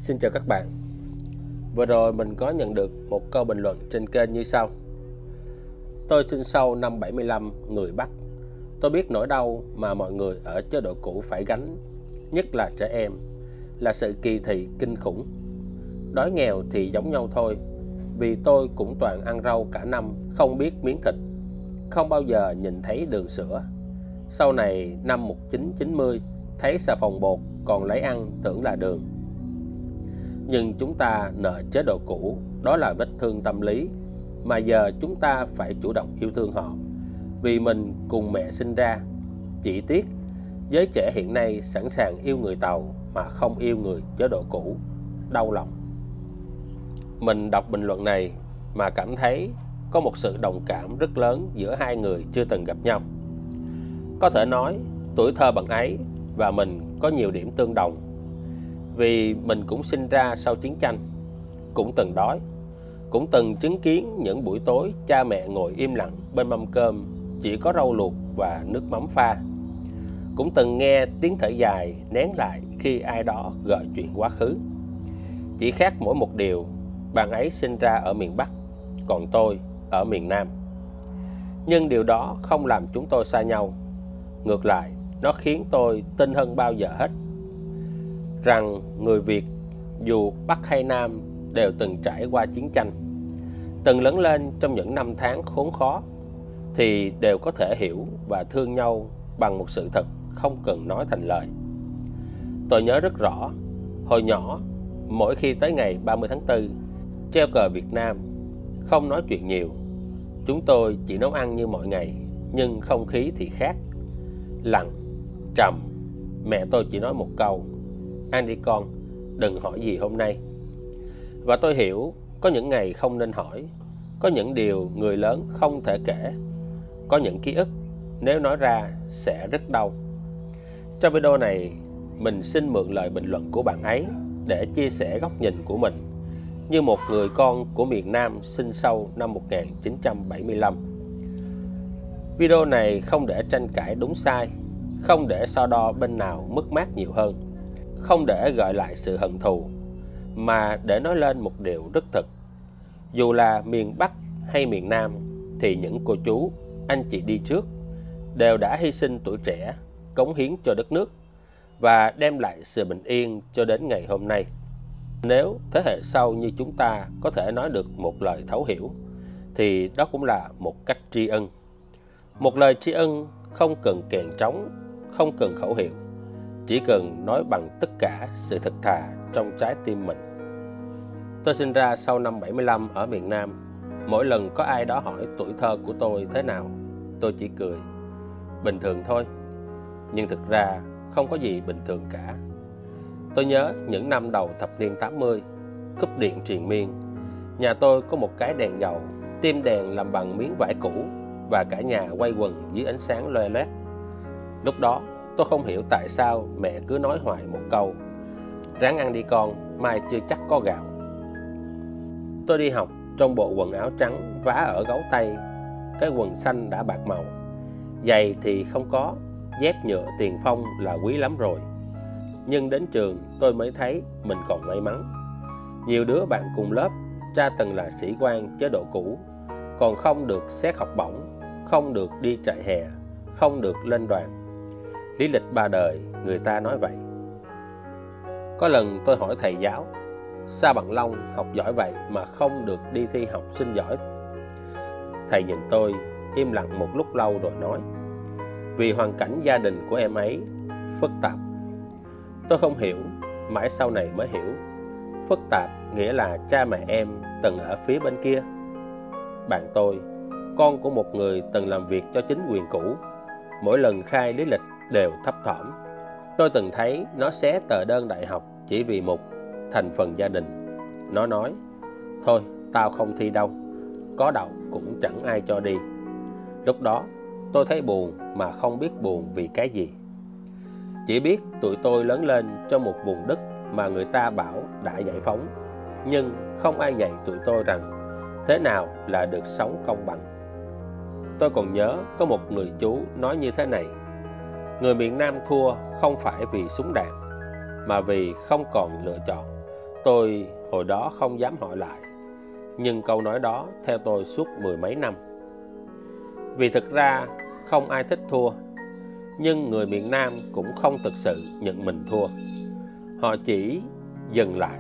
Xin chào các bạn. Vừa rồi mình có nhận được một câu bình luận trên kênh như sau: Tôi sinh sau năm 75, người Bắc. Tôi biết nỗi đau mà mọi người ở chế độ cũ phải gánh, nhất là trẻ em, là sự kỳ thị kinh khủng. Đói nghèo thì giống nhau thôi, vì tôi cũng toàn ăn rau cả năm, không biết miếng thịt, không bao giờ nhìn thấy đường sữa. Sau này năm 1990, thấy xà phòng bột còn lấy ăn tưởng là đường. Nhưng chúng ta nợ chế độ cũ, đó là vết thương tâm lý, mà giờ chúng ta phải chủ động yêu thương họ, vì mình cùng mẹ sinh ra. Chỉ tiếc, giới trẻ hiện nay sẵn sàng yêu người Tàu mà không yêu người chế độ cũ. Đau lòng. Mình đọc bình luận này mà cảm thấy có một sự đồng cảm rất lớn giữa hai người chưa từng gặp nhau. Có thể nói, tuổi thơ bạn ấy và mình có nhiều điểm tương đồng, vì mình cũng sinh ra sau chiến tranh, cũng từng đói, cũng từng chứng kiến những buổi tối cha mẹ ngồi im lặng bên mâm cơm chỉ có rau luộc và nước mắm pha, cũng từng nghe tiếng thở dài nén lại khi ai đó gợi chuyện quá khứ. Chỉ khác mỗi một điều, bạn ấy sinh ra ở miền Bắc, còn tôi ở miền Nam. Nhưng điều đó không làm chúng tôi xa nhau. Ngược lại, nó khiến tôi tin hơn bao giờ hết rằng người Việt, dù Bắc hay Nam, đều từng trải qua chiến tranh, từng lớn lên trong những năm tháng khốn khó, thì đều có thể hiểu và thương nhau bằng một sự thật không cần nói thành lời. Tôi nhớ rất rõ, hồi nhỏ, mỗi khi tới ngày 30 tháng 4, treo cờ Việt Nam, không nói chuyện nhiều. Chúng tôi chỉ nấu ăn như mọi ngày, nhưng không khí thì khác. Lặng, trầm. Mẹ tôi chỉ nói một câu: "Ăn đi con, đừng hỏi gì hôm nay." Và tôi hiểu, có những ngày không nên hỏi, có những điều người lớn không thể kể, có những ký ức nếu nói ra sẽ rất đau. Trong video này, mình xin mượn lời bình luận của bạn ấy để chia sẻ góc nhìn của mình như một người con của miền Nam sinh sau năm 1975. Video này không để tranh cãi đúng sai, không để so đo bên nào mất mát nhiều hơn, không để gợi lại sự hận thù, mà để nói lên một điều rất thực. Dù là miền Bắc hay miền Nam, thì những cô chú, anh chị đi trước đều đã hy sinh tuổi trẻ, cống hiến cho đất nước và đem lại sự bình yên cho đến ngày hôm nay. Nếu thế hệ sau như chúng ta có thể nói được một lời thấu hiểu, thì đó cũng là một cách tri ân. Một lời tri ân không cần kèn trống, không cần khẩu hiệu, chỉ cần nói bằng tất cả sự thật thà trong trái tim mình. Tôi sinh ra sau năm 75 ở miền Nam. Mỗi lần có ai đó hỏi tuổi thơ của tôi thế nào, tôi chỉ cười: bình thường thôi. Nhưng thực ra không có gì bình thường cả. Tôi nhớ những năm đầu thập niên 80, cúp điện triền miên. Nhà tôi có một cái đèn dầu, tim đèn làm bằng miếng vải cũ, và cả nhà quay quần dưới ánh sáng loe loét. Lúc đó tôi không hiểu tại sao mẹ cứ nói hoài một câu: ráng ăn đi con, mai chưa chắc có gạo. Tôi đi học trong bộ quần áo trắng vá ở gấu tay, cái quần xanh đã bạc màu. Giày thì không có, dép nhựa Tiền Phong là quý lắm rồi. Nhưng đến trường tôi mới thấy mình còn may mắn. Nhiều đứa bạn cùng lớp, cha từng là sĩ quan chế độ cũ, còn không được xét học bổng, không được đi trại hè, không được lên đoàn. Lý lịch ba đời, người ta nói vậy. Có lần tôi hỏi thầy giáo: sao bạn Long học giỏi vậy mà không được đi thi học sinh giỏi? Thầy nhìn tôi im lặng một lúc lâu rồi nói: vì hoàn cảnh gia đình của em ấy phức tạp. Tôi không hiểu, mãi sau này mới hiểu. Phức tạp nghĩa là cha mẹ em từng ở phía bên kia. Bạn tôi, con của một người từng làm việc cho chính quyền cũ, mỗi lần khai lý lịch đều thấp thỏm. Tôi từng thấy nó xé tờ đơn đại học chỉ vì một thành phần gia đình. Nó nói: thôi tao không thi đâu, có đậu cũng chẳng ai cho đi. Lúc đó tôi thấy buồn mà không biết buồn vì cái gì. Chỉ biết tụi tôi lớn lên trong một vùng đất mà người ta bảo đã giải phóng, nhưng không ai dạy tụi tôi rằng thế nào là được sống công bằng. Tôi còn nhớ có một người chú nói như thế này: người miền Nam thua không phải vì súng đạn, mà vì không còn lựa chọn. Tôi hồi đó không dám hỏi lại, nhưng câu nói đó theo tôi suốt mười mấy năm. Vì thực ra không ai thích thua, nhưng người miền Nam cũng không thực sự nhận mình thua. Họ chỉ dừng lại,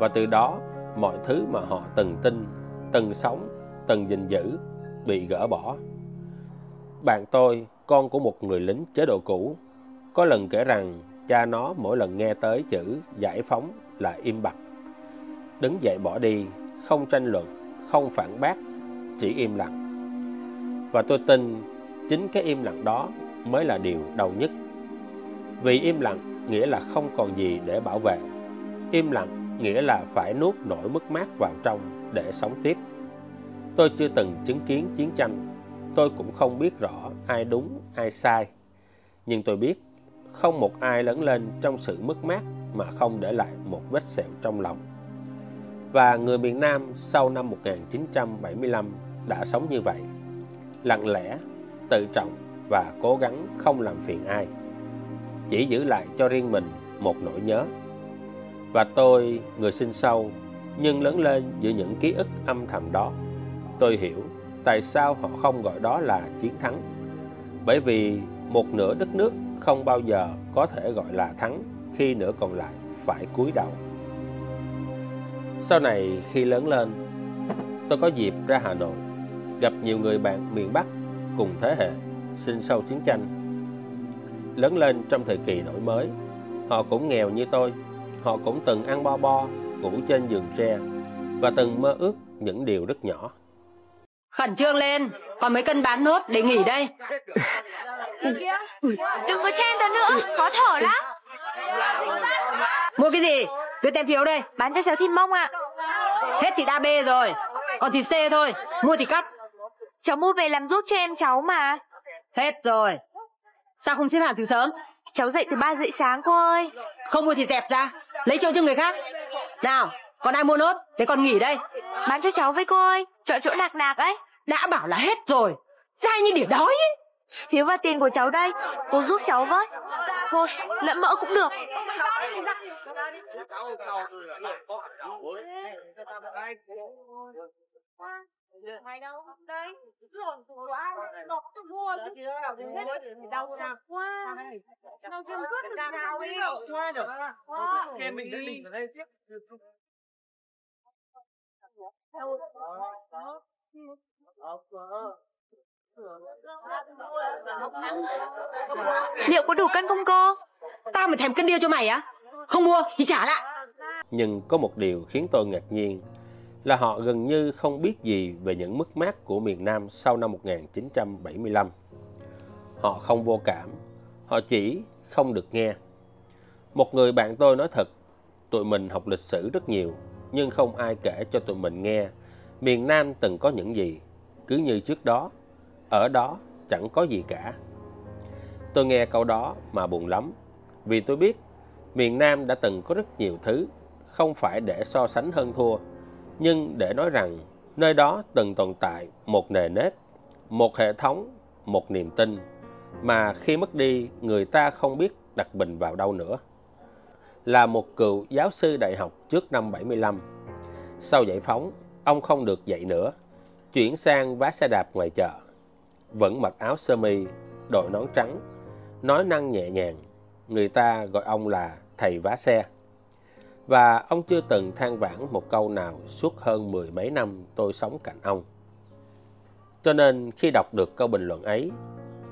và từ đó mọi thứ mà họ từng tin, từng sống, từng gìn giữ bị gỡ bỏ. Bạn tôi, con của một người lính chế độ cũ, có lần kể rằng cha nó mỗi lần nghe tới chữ giải phóng là im bặt, đứng dậy bỏ đi, không tranh luận, không phản bác, chỉ im lặng. Và tôi tin chính cái im lặng đó mới là điều đau nhất. Vì im lặng nghĩa là không còn gì để bảo vệ. Im lặng nghĩa là phải nuốt nỗi mất mát vào trong để sống tiếp. Tôi chưa từng chứng kiến chiến tranh. Tôi cũng không biết rõ ai đúng, ai sai. Nhưng tôi biết không một ai lớn lên trong sự mất mát mà không để lại một vết sẹo trong lòng. Và người miền Nam sau năm 1975 đã sống như vậy, lặng lẽ, tự trọng và cố gắng không làm phiền ai, chỉ giữ lại cho riêng mình một nỗi nhớ. Và tôi, người sinh sau nhưng lớn lên giữa những ký ức âm thầm đó, tôi hiểu tại sao họ không gọi đó là chiến thắng. Bởi vì một nửa đất nước không bao giờ có thể gọi là thắng khi nửa còn lại phải cúi đầu. Sau này khi lớn lên, tôi có dịp ra Hà Nội, gặp nhiều người bạn miền Bắc cùng thế hệ sinh sau chiến tranh. Lớn lên trong thời kỳ đổi mới, họ cũng nghèo như tôi. Họ cũng từng ăn bo bo, ngủ trên giường tre và từng mơ ước những điều rất nhỏ. Khẩn trương lên, còn mấy cân bán nốt để nghỉ đây. Đừng có chen ta nữa, khó thở lắm. Mua cái gì? Cứ tem phiếu đây. Bán cho cháu thịt mông ạ. Hết thịt AB rồi, còn thịt C thôi. Mua thì cắt. Cháu mua về làm giúp cho em cháu mà. Hết rồi. Sao không xếp hàng từ sớm? Cháu dậy từ 3 rưỡi sáng cô ơi. Không mua thì dẹp ra, lấy chỗ cho người khác. Nào, còn ai mua nốt? Để con nghỉ đây. Bán cho cháu với cô ơi, chọn chỗ nạc nạc ấy. Đã bảo là hết rồi, dai như đỉa đói ấy. Phiếu và tiền của cháu đây, cô giúp cháu với. Thôi, lợn mỡ cũng được. Mày đâu? Đấy, rồi của ai đọc tôi mua chứ. Đau chặt quá. Đau chân suốt từ nào đi. Qua được. Kèm mình đi ở đây tiếp. Liệu có đủ cân không cô? Tao mà thèm cân điêu cho mày á? Không mua thì trả lại. Nhưng có một điều khiến tôi ngạc nhiên là họ gần như không biết gì về những mất mát của miền Nam sau năm 1975. Họ không vô cảm, họ chỉ không được nghe. Một người bạn tôi nói thật, tụi mình học lịch sử rất nhiều, nhưng không ai kể cho tụi mình nghe miền Nam từng có những gì, cứ như trước đó, ở đó chẳng có gì cả. Tôi nghe câu đó mà buồn lắm, vì tôi biết miền Nam đã từng có rất nhiều thứ, không phải để so sánh hơn thua, nhưng để nói rằng nơi đó từng tồn tại một nề nếp, một hệ thống, một niềm tin, mà khi mất đi người ta không biết đặt bình vào đâu nữa. Là một cựu giáo sư đại học trước năm 75, sau giải phóng, ông không được dạy nữa, chuyển sang vác xe đạp ngoài chợ, vẫn mặc áo sơ mi, đội nón trắng, nói năng nhẹ nhàng. Người ta gọi ông là thầy vá xe. Và ông chưa từng than vãn một câu nào suốt hơn mười mấy năm tôi sống cạnh ông. Cho nên khi đọc được câu bình luận ấy,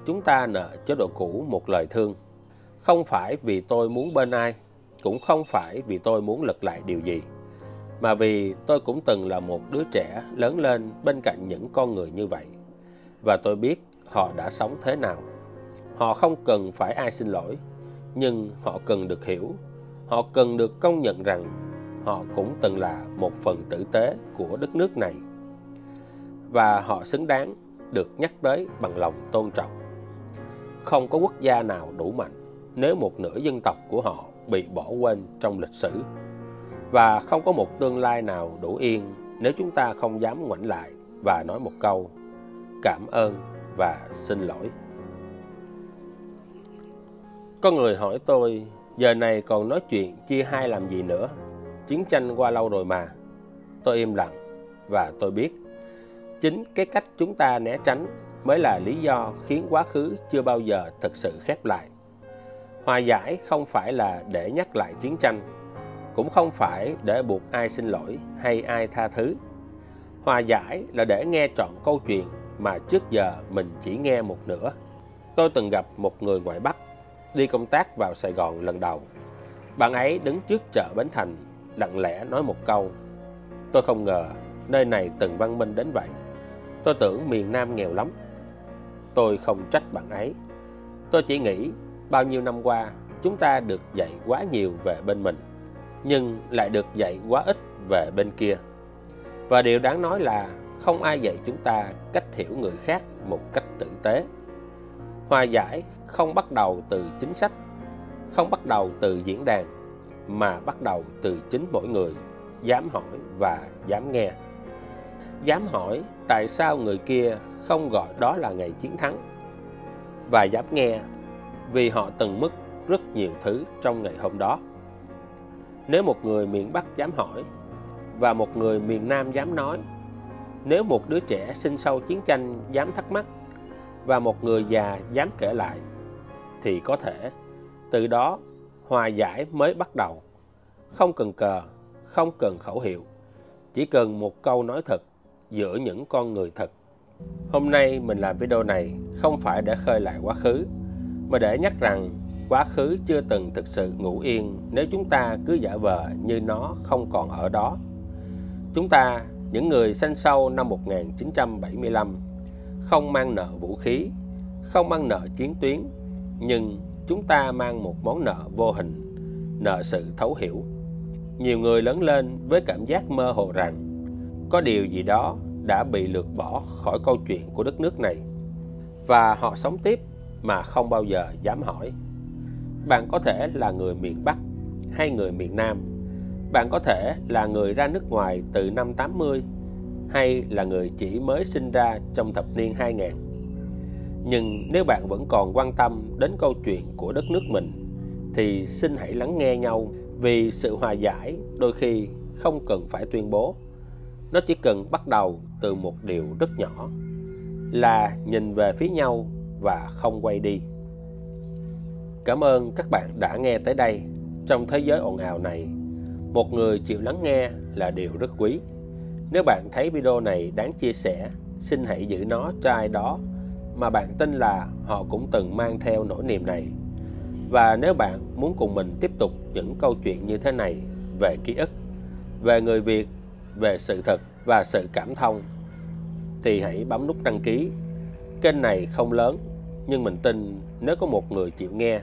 chúng ta nợ chế độ cũ một lời thương. Không phải vì tôi muốn bên ai, cũng không phải vì tôi muốn lật lại điều gì, mà vì tôi cũng từng là một đứa trẻ lớn lên bên cạnh những con người như vậy. Và tôi biết họ đã sống thế nào. Họ không cần phải ai xin lỗi, nhưng họ cần được hiểu. Họ cần được công nhận rằng họ cũng từng là một phần tử tế của đất nước này. Và họ xứng đáng được nhắc tới bằng lòng tôn trọng. Không có quốc gia nào đủ mạnh nếu một nửa dân tộc của họ bị bỏ quên trong lịch sử. Và không có một tương lai nào đủ yên nếu chúng ta không dám ngoảnh lại và nói một câu cảm ơn và xin lỗi. Có người hỏi tôi, giờ này còn nói chuyện chia hai làm gì nữa? chiến tranh qua lâu rồi mà. Tôi im lặng và tôi biết chính cái cách chúng ta né tránh mới là lý do khiến quá khứ chưa bao giờ thực sự khép lại. Hòa giải không phải là để nhắc lại chiến tranh, cũng không phải để buộc ai xin lỗi hay ai tha thứ. Hòa giải là để nghe trọn câu chuyện mà trước giờ mình chỉ nghe một nửa. Tôi từng gặp một người ngoại Bắc đi công tác vào Sài Gòn lần đầu. Bạn ấy đứng trước chợ Bến Thành, lặng lẽ nói một câu: "Tôi không ngờ nơi này từng văn minh đến vậy. Tôi tưởng miền Nam nghèo lắm." Tôi không trách bạn ấy. Tôi chỉ nghĩ bao nhiêu năm qua chúng ta được dạy quá nhiều về bên mình, nhưng lại được dạy quá ít về bên kia. Và điều đáng nói là không ai dạy chúng ta cách hiểu người khác một cách tử tế. Hòa giải không bắt đầu từ chính sách, không bắt đầu từ diễn đàn, mà bắt đầu từ chính mỗi người dám hỏi và dám nghe. Dám hỏi tại sao người kia không gọi đó là ngày chiến thắng, và dám nghe vì họ từng mất rất nhiều thứ trong ngày hôm đó. Nếu một người miền Bắc dám hỏi và một người miền Nam dám nói, nếu một đứa trẻ sinh sau chiến tranh dám thắc mắc và một người già dám kể lại, thì có thể từ đó hòa giải mới bắt đầu. Không cần cờ, không cần khẩu hiệu, chỉ cần một câu nói thật giữa những con người thật. Hôm nay mình làm video này không phải để khơi lại quá khứ, mà để nhắc rằng quá khứ chưa từng thực sự ngủ yên nếu chúng ta cứ giả vờ như nó không còn ở đó. Chúng ta, những người sinh sau năm 1975, không mang nợ vũ khí, không mang nợ chiến tuyến, nhưng chúng ta mang một món nợ vô hình, nợ sự thấu hiểu. Nhiều người lớn lên với cảm giác mơ hồ rằng có điều gì đó đã bị lược bỏ khỏi câu chuyện của đất nước này, và họ sống tiếp mà không bao giờ dám hỏi. Bạn có thể là người miền Bắc hay người miền Nam. Bạn có thể là người ra nước ngoài từ năm 80 hay là người chỉ mới sinh ra trong thập niên 2000. Nhưng nếu bạn vẫn còn quan tâm đến câu chuyện của đất nước mình, thì xin hãy lắng nghe nhau, vì sự hòa giải đôi khi không cần phải tuyên bố. Nó chỉ cần bắt đầu từ một điều rất nhỏ, là nhìn về phía nhau và không quay đi. Cảm ơn các bạn đã nghe tới đây. Trong thế giới ồn ào này, một người chịu lắng nghe là điều rất quý. Nếu bạn thấy video này đáng chia sẻ, xin hãy giữ nó cho ai đó mà bạn tin là họ cũng từng mang theo nỗi niềm này. Và nếu bạn muốn cùng mình tiếp tục những câu chuyện như thế này về ký ức, về người Việt, về sự thật và sự cảm thông, thì hãy bấm nút đăng ký. Kênh này không lớn, nhưng mình tin nếu có một người chịu nghe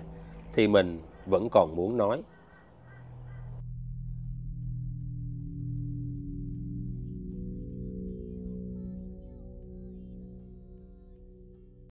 thì mình vẫn còn muốn nói.